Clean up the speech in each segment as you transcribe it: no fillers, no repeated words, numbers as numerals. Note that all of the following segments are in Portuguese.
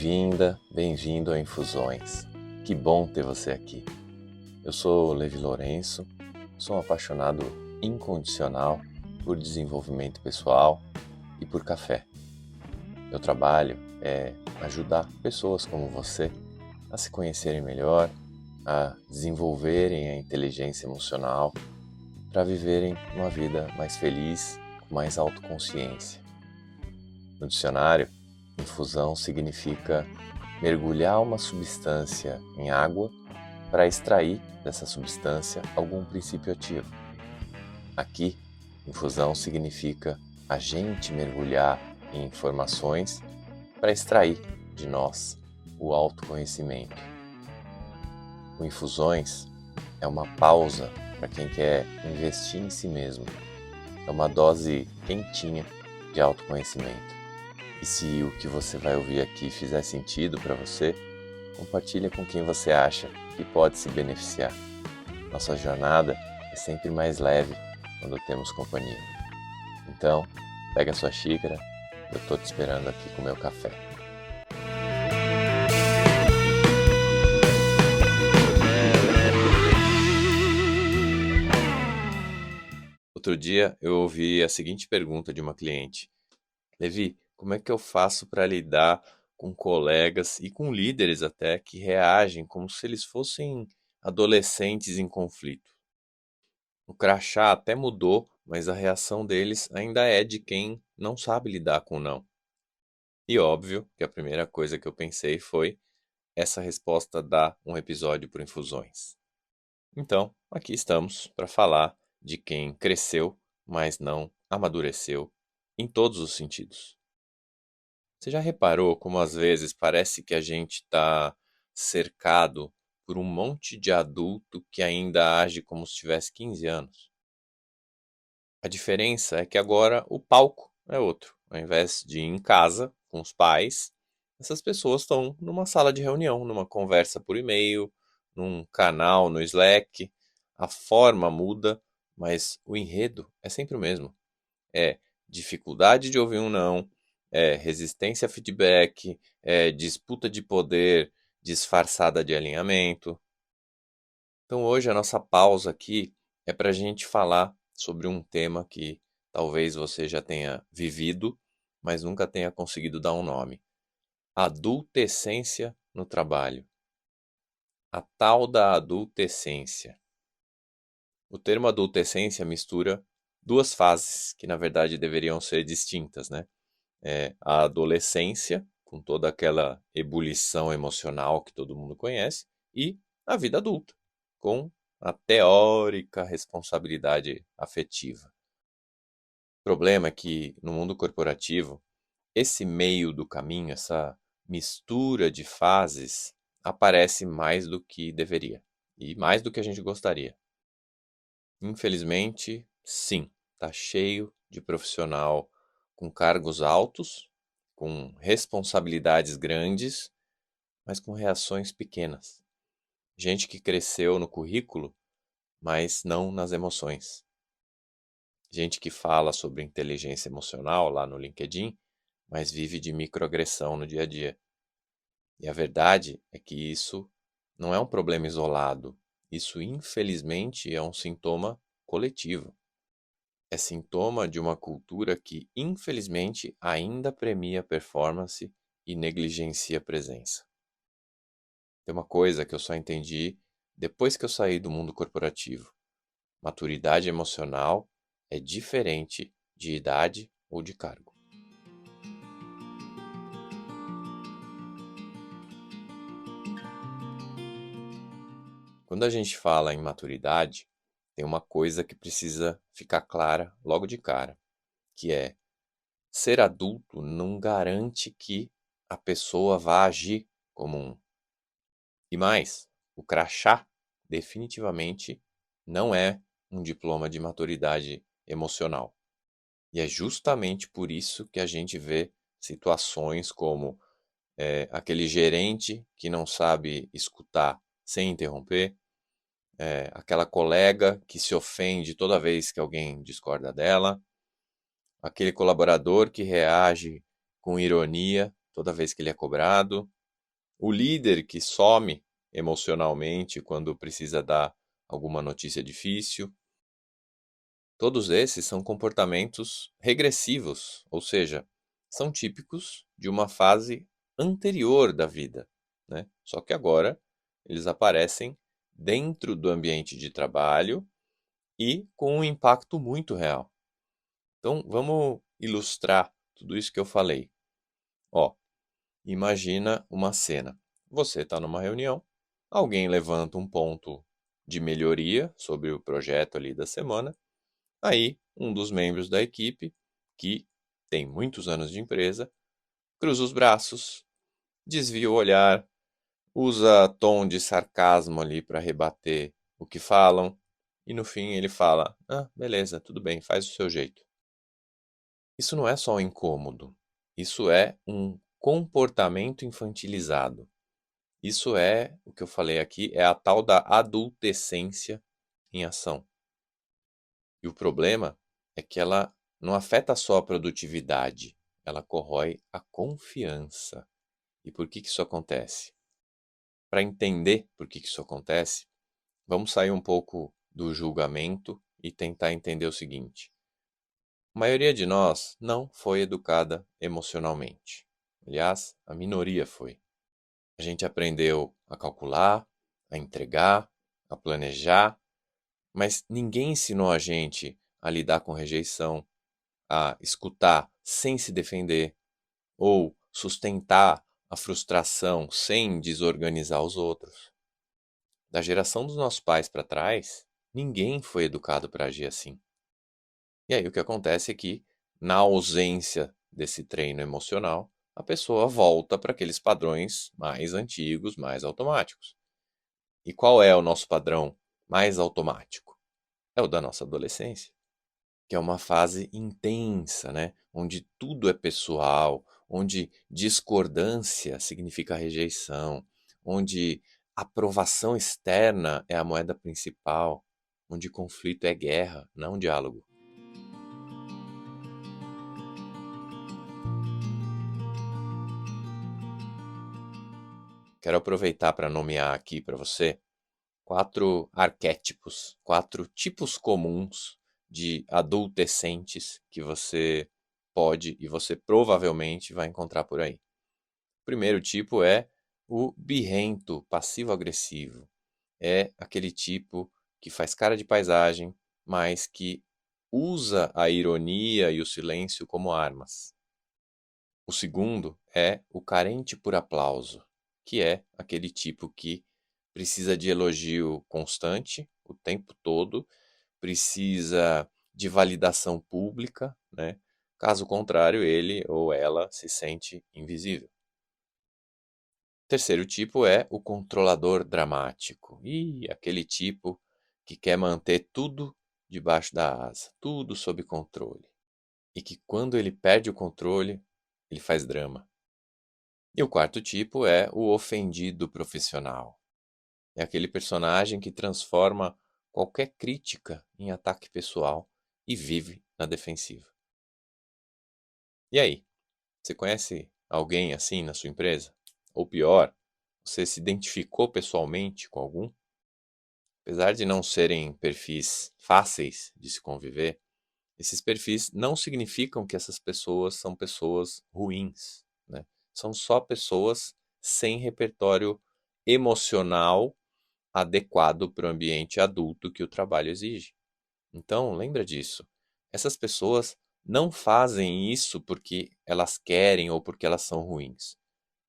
Bem-vinda, bem-vindo a Infusões. Que bom ter você aqui. Eu sou Levi Lourenço, sou um apaixonado incondicional por desenvolvimento pessoal e por café. Meu trabalho é ajudar pessoas como você a se conhecerem melhor, a desenvolverem a inteligência emocional para viverem uma vida mais feliz, com mais autoconsciência. No dicionário, infusão significa mergulhar uma substância em água para extrair dessa substância algum princípio ativo. Aqui, infusão significa a gente mergulhar em informações para extrair de nós o autoconhecimento. O Infusões é uma pausa para quem quer investir em si mesmo. É uma dose quentinha de autoconhecimento. E se o que você vai ouvir aqui fizer sentido para você, compartilha com quem você acha que pode se beneficiar. Nossa jornada é sempre mais leve quando temos companhia. Então, pega a sua xícara, eu estou te esperando aqui com o meu café. Outro dia eu ouvi a seguinte pergunta de uma cliente: Levi, como é que eu faço para lidar com colegas e com líderes até que reagem como se eles fossem adolescentes em conflito? O crachá até mudou, mas a reação deles ainda é de quem não sabe lidar com o não. E óbvio que a primeira coisa que eu pensei foi: essa resposta dá um episódio por Infusões. Então, aqui estamos para falar de quem cresceu, mas não amadureceu em todos os sentidos. Você já reparou como às vezes parece que a gente está cercado por um monte de adulto que ainda age como se tivesse 15 anos? A diferença é que agora o palco é outro. Ao invés de ir em casa com os pais, essas pessoas estão numa sala de reunião, numa conversa por e-mail, num canal no Slack. A forma muda, mas o enredo é sempre o mesmo. É dificuldade de ouvir um não, é resistência a feedback, é disputa de poder disfarçada de alinhamento. Então hoje a nossa pausa aqui é para a gente falar sobre um tema que talvez você já tenha vivido, mas nunca tenha conseguido dar um nome: adultescência no trabalho. A tal da adultescência. O termo adultescência mistura duas fases que na verdade deveriam ser distintas, né? A adolescência, com toda aquela ebulição emocional que todo mundo conhece, e a vida adulta, com a teórica responsabilidade afetiva. O problema é que, no mundo corporativo, esse meio do caminho, essa mistura de fases, aparece mais do que deveria, e mais do que a gente gostaria. Infelizmente, sim, está cheio de profissional com cargos altos, com responsabilidades grandes, mas com reações pequenas. Gente que cresceu no currículo, mas não nas emoções. Gente que fala sobre inteligência emocional lá no LinkedIn, mas vive de microagressão no dia a dia. E a verdade é que isso não é um problema isolado. Isso, infelizmente, é um sintoma coletivo. É sintoma de uma cultura que, infelizmente, ainda premia performance e negligencia a presença. Tem uma coisa que eu só entendi depois que eu saí do mundo corporativo: maturidade emocional é diferente de idade ou de cargo. Quando a gente fala em maturidade, tem uma coisa que precisa ficar clara logo de cara, que é: ser adulto não garante que a pessoa vá agir como um. E mais, o crachá definitivamente não é um diploma de maturidade emocional. E é justamente por isso que a gente vê situações como aquele gerente que não sabe escutar sem interromper, aquela colega que se ofende toda vez que alguém discorda dela, aquele colaborador que reage com ironia toda vez que ele é cobrado, o líder que some emocionalmente quando precisa dar alguma notícia difícil. Todos esses são comportamentos regressivos, ou seja, são típicos de uma fase anterior da vida, né? Só que agora eles aparecem dentro do ambiente de trabalho e com um impacto muito real. Então, vamos ilustrar tudo isso que eu falei. Ó, imagina uma cena. Você está numa reunião, alguém levanta um ponto de melhoria sobre o projeto ali da semana. Aí, um dos membros da equipe, que tem muitos anos de empresa, cruza os braços, desvia o olhar, usa tom de sarcasmo ali para rebater o que falam, e no fim ele fala: "Ah, beleza, tudo bem, faz do seu jeito". Isso não é só um incômodo, isso é um comportamento infantilizado. Isso é, o que eu falei aqui, é a tal da adultescência em ação. E o problema é que ela não afeta só a produtividade, ela corrói a confiança. E por que isso acontece? Para entender por que isso acontece, vamos sair um pouco do julgamento e tentar entender o seguinte: a maioria de nós não foi educada emocionalmente. Aliás, a minoria foi. A gente aprendeu a calcular, a entregar, a planejar, mas ninguém ensinou a gente a lidar com rejeição, a escutar sem se defender ou sustentar a frustração sem desorganizar os outros. Da geração dos nossos pais para trás, ninguém foi educado para agir assim. E aí o que acontece é que, na ausência desse treino emocional, a pessoa volta para aqueles padrões mais antigos, mais automáticos. E qual é o nosso padrão mais automático? É o da nossa adolescência, que é uma fase intensa, né? Onde tudo é pessoal, onde discordância significa rejeição, onde aprovação externa é a moeda principal, onde conflito é guerra, não diálogo. Quero aproveitar para nomear aqui para você 4 arquétipos, 4 tipos comuns de adolescentes que você pode e você provavelmente vai encontrar por aí. O primeiro tipo é o birrento, passivo-agressivo. É aquele tipo que faz cara de paisagem, mas que usa a ironia e o silêncio como armas. O segundo é o carente por aplauso, que é aquele tipo que precisa de elogio constante, o tempo todo, precisa de validação pública, né? Caso contrário, ele ou ela se sente invisível. O terceiro tipo é o controlador dramático. E aquele tipo que quer manter tudo debaixo da asa, tudo sob controle. E que quando ele perde o controle, ele faz drama. E o quarto tipo é o ofendido profissional. É aquele personagem que transforma qualquer crítica em ataque pessoal e vive na defensiva. E aí, você conhece alguém assim na sua empresa? Ou pior, você se identificou pessoalmente com algum? Apesar de não serem perfis fáceis de se conviver, esses perfis não significam que essas pessoas são pessoas ruins, né? São só pessoas sem repertório emocional adequado para o ambiente adulto que o trabalho exige. Então, lembra disso. Essas pessoas não fazem isso porque elas querem ou porque elas são ruins.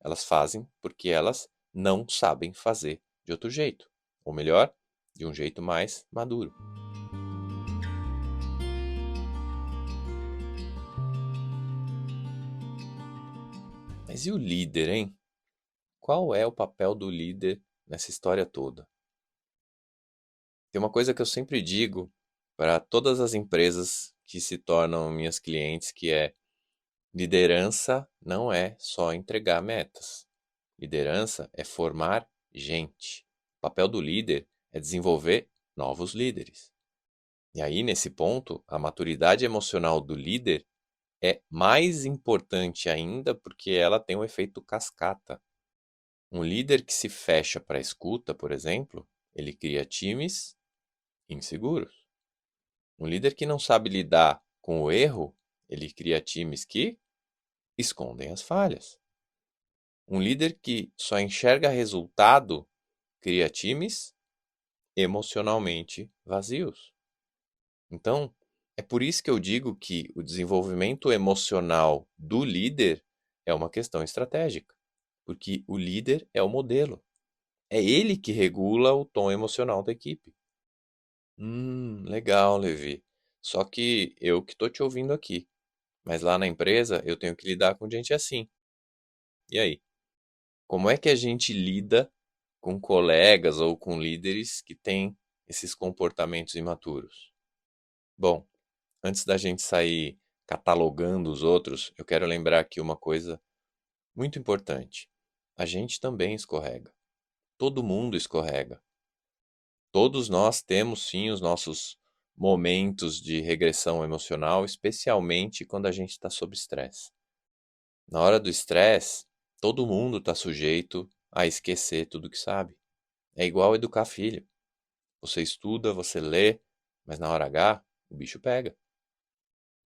Elas fazem porque elas não sabem fazer de outro jeito. Ou melhor, de um jeito mais maduro. Mas e o líder, hein? Qual é o papel do líder nessa história toda? Tem uma coisa que eu sempre digo para todas as empresas que se tornam minhas clientes, que é: liderança não é só entregar metas. Liderança é formar gente. O papel do líder é desenvolver novos líderes. E aí, nesse ponto, a maturidade emocional do líder é mais importante ainda porque ela tem um efeito cascata. Um líder que se fecha para a escuta, por exemplo, ele cria times inseguros. Um líder que não sabe lidar com o erro, ele cria times que escondem as falhas. Um líder que só enxerga resultado cria times emocionalmente vazios. Então, é por isso que eu digo que o desenvolvimento emocional do líder é uma questão estratégica, porque o líder é o modelo. É ele que regula o tom emocional da equipe. Legal, Levi. Só que eu que estou te ouvindo aqui. Mas lá na empresa eu tenho que lidar com gente assim. E aí? Como é que a gente lida com colegas ou com líderes que têm esses comportamentos imaturos? Bom, antes da gente sair catalogando os outros, eu quero lembrar aqui uma coisa muito importante. A gente também escorrega. Todo mundo escorrega. Todos nós temos sim os nossos momentos de regressão emocional, especialmente quando a gente está sob estresse. Na hora do estresse, todo mundo está sujeito a esquecer tudo que sabe. É igual educar filho. Você estuda, você lê, mas na hora H, o bicho pega.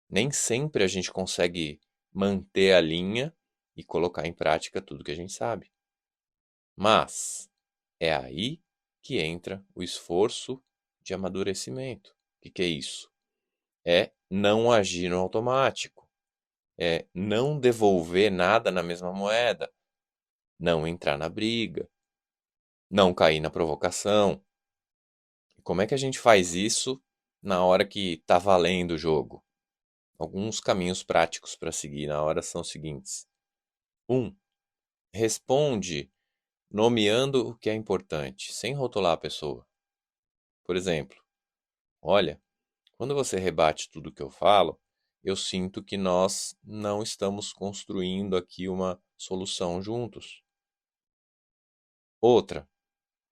Nem sempre a gente consegue manter a linha e colocar em prática tudo que a gente sabe. Mas é aí que entra o esforço de amadurecimento. O que é isso? É não agir no automático. É não devolver nada na mesma moeda. Não entrar na briga. Não cair na provocação. Como é que a gente faz isso na hora que está valendo o jogo? Alguns caminhos práticos para seguir na hora são os seguintes. 1. Responde nomeando o que é importante, sem rotular a pessoa. Por exemplo, olha, quando você rebate tudo que eu falo, eu sinto que nós não estamos construindo aqui uma solução juntos. Outra,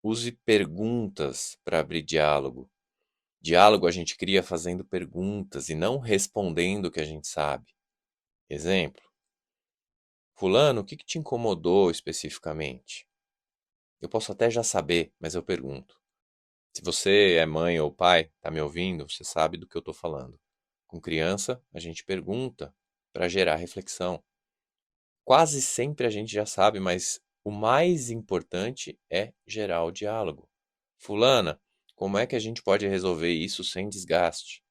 use perguntas para abrir diálogo. Diálogo a gente cria fazendo perguntas e não respondendo o que a gente sabe. Exemplo: Fulano, o que te incomodou especificamente? Eu posso até já saber, mas eu pergunto. Se você é mãe ou pai, está me ouvindo, você sabe do que eu estou falando. Com criança, a gente pergunta para gerar reflexão. Quase sempre a gente já sabe, mas o mais importante é gerar o diálogo. Fulana, como é que a gente pode resolver isso sem desgaste?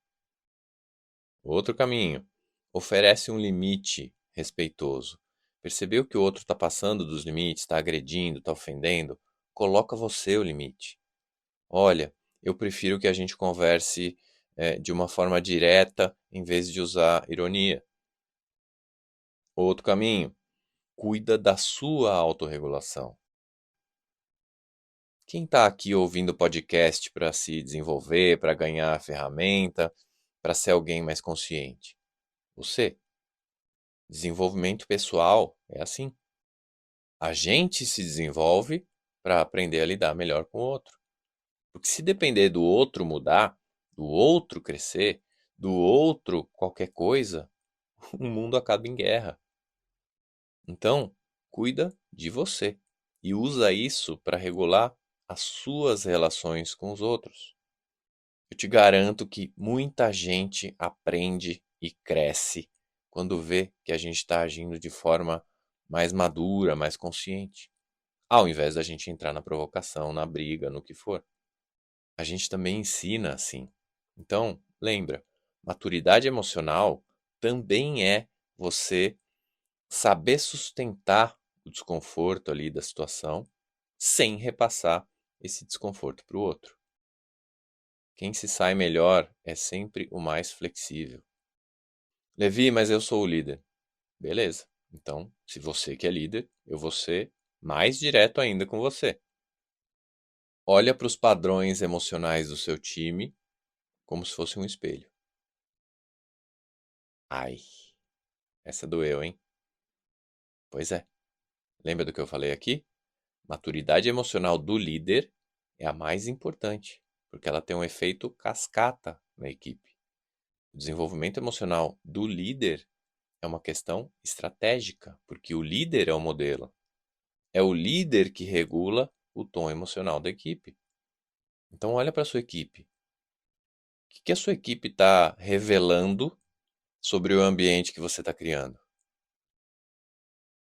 Outro caminho. Oferece um limite respeitoso. Percebeu que o outro está passando dos limites, está agredindo, está ofendendo? Coloca você o limite. Olha, eu prefiro que a gente converse de uma forma direta em vez de usar ironia. Outro caminho. Cuida da sua autorregulação. Quem está aqui ouvindo podcast para se desenvolver, para ganhar ferramenta, para ser alguém mais consciente? Você. Desenvolvimento pessoal é assim. A gente se desenvolve para aprender a lidar melhor com o outro. Porque se depender do outro mudar, do outro crescer, do outro qualquer coisa, o mundo acaba em guerra. Então, cuida de você e usa isso para regular as suas relações com os outros. Eu te garanto que muita gente aprende e cresce quando vê que a gente está agindo de forma mais madura, mais consciente, ao invés da gente entrar na provocação, na briga, no que for. A gente também ensina assim. Então, lembra, maturidade emocional também é você saber sustentar o desconforto ali da situação sem repassar esse desconforto para o outro. Quem se sai melhor é sempre o mais flexível. Levi, mas eu sou o líder. Beleza. Então, se você que é líder, eu vou ser mais direto ainda com você. Olha para os padrões emocionais do seu time como se fosse um espelho. Ai, essa doeu, hein? Pois é. Lembra do que eu falei aqui? Maturidade emocional do líder é a mais importante, porque ela tem um efeito cascata na equipe. O desenvolvimento emocional do líder é uma questão estratégica, porque o líder é o modelo. É o líder que regula o tom emocional da equipe. Então olha para a sua equipe. O que a sua equipe está revelando sobre o ambiente que você está criando?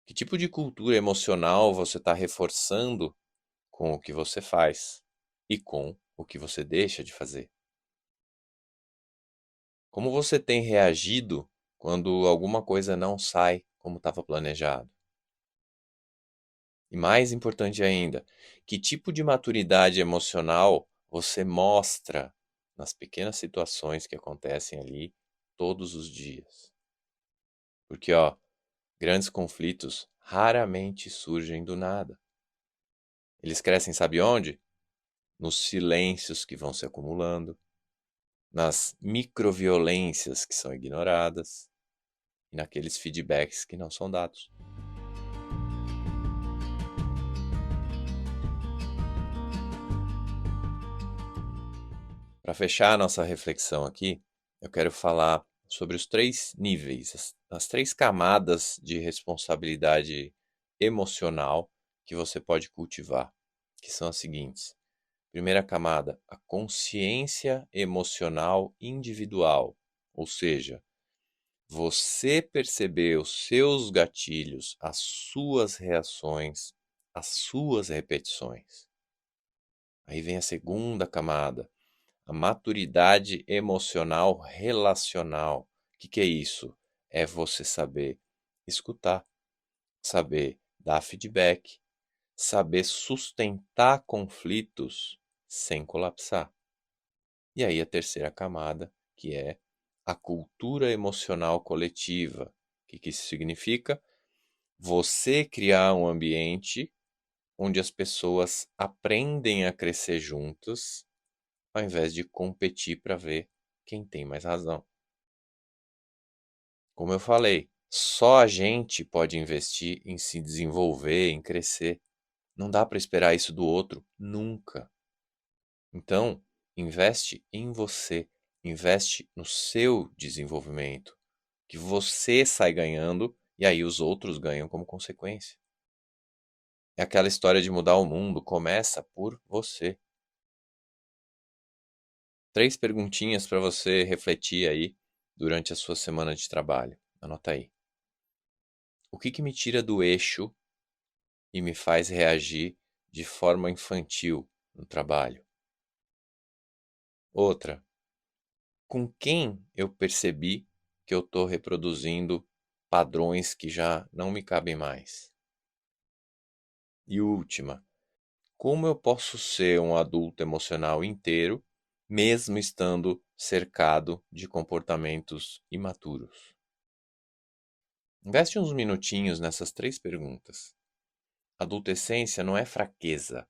Que tipo de cultura emocional você está reforçando com o que você faz e com o que você deixa de fazer? Como você tem reagido quando alguma coisa não sai como estava planejado? E mais importante ainda, que tipo de maturidade emocional você mostra nas pequenas situações que acontecem ali todos os dias? Porque, ó, grandes conflitos raramente surgem do nada. Eles crescem, sabe onde? Nos silêncios que vão se acumulando, nas microviolências que são ignoradas e naqueles feedbacks que não são dados. Para fechar a nossa reflexão aqui, eu quero falar sobre os 3 níveis, as 3 camadas de responsabilidade emocional que você pode cultivar, que são as seguintes. Primeira camada, a consciência emocional individual, ou seja, você perceber os seus gatilhos, as suas reações, as suas repetições. Aí vem a segunda camada, a maturidade emocional relacional. O que é isso? É você saber escutar, saber dar feedback, saber sustentar conflitos sem colapsar. E aí a terceira camada, que é a cultura emocional coletiva. O que isso significa? Você criar um ambiente onde as pessoas aprendem a crescer juntas, ao invés de competir para ver quem tem mais razão. Como eu falei, só a gente pode investir em se desenvolver, em crescer. Não dá para esperar isso do outro, nunca. Então, investe em você, investe no seu desenvolvimento, que você sai ganhando e aí os outros ganham como consequência. É aquela história de mudar o mundo, começa por você. 3 perguntinhas para você refletir aí durante a sua semana de trabalho. Anota aí. O que me tira do eixo e me faz reagir de forma infantil no trabalho? Outra, com quem eu percebi que eu estou reproduzindo padrões que já não me cabem mais? E última, como eu posso ser um adulto emocional inteiro, mesmo estando cercado de comportamentos imaturos? Investe uns minutinhos nessas 3 perguntas. Adultescência não é fraqueza.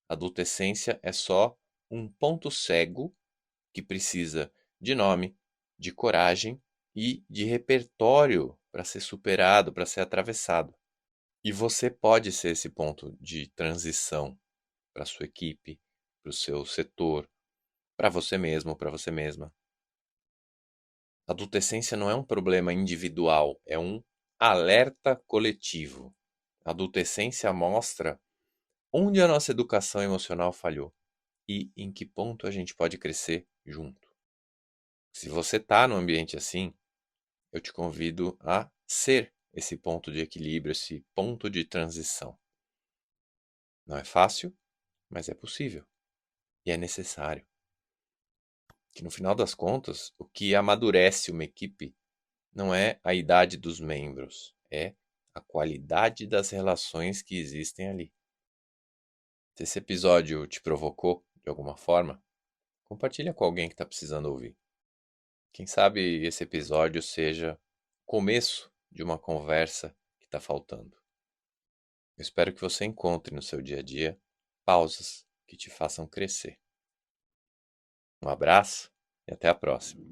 Adultescência é só um ponto cego que precisa de nome, de coragem e de repertório para ser superado, para ser atravessado. E você pode ser esse ponto de transição para a sua equipe, para o seu setor, para você mesmo, para você mesma. Adultescência não é um problema individual, é um alerta coletivo. Adultescência mostra onde a nossa educação emocional falhou e em que ponto a gente pode crescer junto. Se você está num ambiente assim, eu te convido a ser esse ponto de equilíbrio, esse ponto de transição. Não é fácil, mas é possível e é necessário. Que no final das contas, o que amadurece uma equipe não é a idade dos membros, é a qualidade das relações que existem ali. Se esse episódio te provocou de alguma forma, compartilha com alguém que está precisando ouvir. Quem sabe esse episódio seja o começo de uma conversa que está faltando. Eu espero que você encontre no seu dia a dia pausas que te façam crescer. Um abraço e até a próxima.